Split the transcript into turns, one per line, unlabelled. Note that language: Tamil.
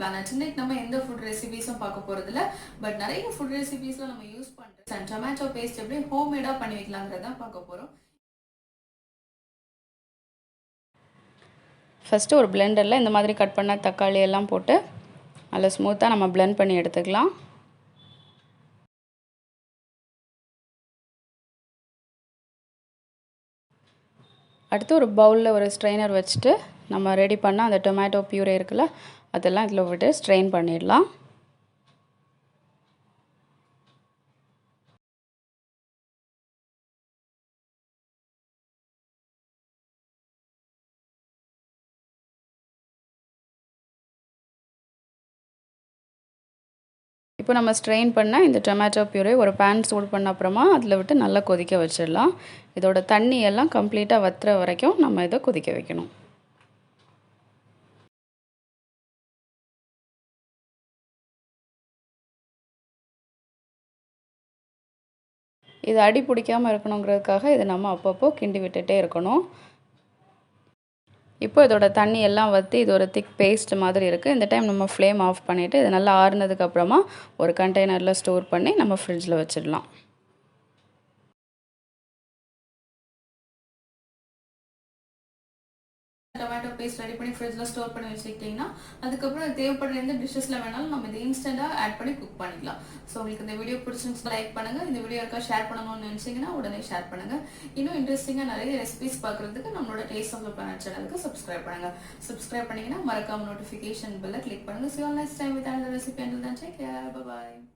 பிளானட். இன்னைக்கு நம்ம எந்த ஃபுட் ரெசிபீஸும் பார்க்க போறதில்ல. பட் நிறைய ஃபுட் ரெசிபீஸ்ல நம்ம யூஸ் பண்ற டொமேட்டோ பேஸ்ட் எப்படி ஹோம்மேடா பண்ணி வைக்கலாங்கிறத பார்க்க போறோம்.
ஃபஸ்ட்டு ஒரு பிளெண்டரில் இந்த மாதிரி கட் பண்ண தக்காளி எல்லாம் போட்டு நல்லா ஸ்மூத்தாக நம்ம பிளெண்ட் பண்ணி எடுத்துக்கலாம். அடுத்து ஒரு பவுலில் ஒரு ஸ்ட்ரெயினர் வச்சுட்டு நம்ம ரெடி பண்ண அந்த டொமேட்டோ பியூரே இருக்குல்ல, அதெல்லாம் இதில் விட்டு ஸ்ட்ரெயின் பண்ணிடலாம். இப்போ நம்ம ஸ்ட்ரெயின் பண்ண இந்த டொமேட்டோ பியூரே ஒரு பேன் சூடு பண்ண அப்புறமா அதில் விட்டு நல்லா கொதிக்க வச்சிடலாம். இதோட தண்ணி எல்லாம் கம்ப்ளீட்டாக வற்றுற வரைக்கும் நம்ம இதை கொதிக்க வைக்கணும். இது அடி பிடிக்காமல் இருக்கணுங்கிறதுக்காக இதை நம்ம அப்பப்போ கிண்டி விட்டுட்டே இருக்கணும். இப்போ இதோட தண்ணி எல்லாம் வற்றி இது ஒரு திக் பேஸ்ட் மாதிரி இருக்குது. இந்த டைம் நம்ம ஃப்ளேம் ஆஃப் பண்ணிவிட்டு இது நல்லா ஆறுனதுக்கப்புறமா ஒரு கண்டெய்னரில் ஸ்டோர் பண்ணி நம்ம ஃப்ரிட்ஜில் வச்சிடலாம்.
டொமேட்டோ பேஸ்ட் ரெடி பண்ணி ஃப்ரிட்ஜில் ஸ்டோர் பண்ணி வச்சுக்கிட்டிங்கன்னா அதுக்கப்புறம் தேவைப்படுற எந்த டிஷ்ஷஸில் வேணாலும் நம்ம இதை இன்ஸ்டண்ட்டாக ஆட் பண்ணி குக் பண்ணிக்கலாம். ஸோ உங்களுக்கு இந்த வீடியோ பிடிச்சிருந்துச்சுன்னா லைக் பண்ணுங்கள். இந்த வீடியோ யாருக்கா ஷேர் பண்ணணும்னு நினச்சிங்கன்னா உடனே ஷேர் பண்ணுங்கள். இன்னும் இன்ட்ரெஸ்டிங்காக நிறைய ரெசிபிஸ் பார்க்குறதுக்கு நம்மளோட டேஸ்ட் ஆஃப் த பிளானட் சேனலுக்கு சப்ஸ்கிரைப் பண்ணுங்கள். சப்ஸ்கிரைப் பண்ணிங்கன்னா மறக்காம நோட்டிஃபிகேஷன் பெல்லை கிளிக் பண்ணுங்கள். So next time with another recipe. Until then, take care. Bye-bye.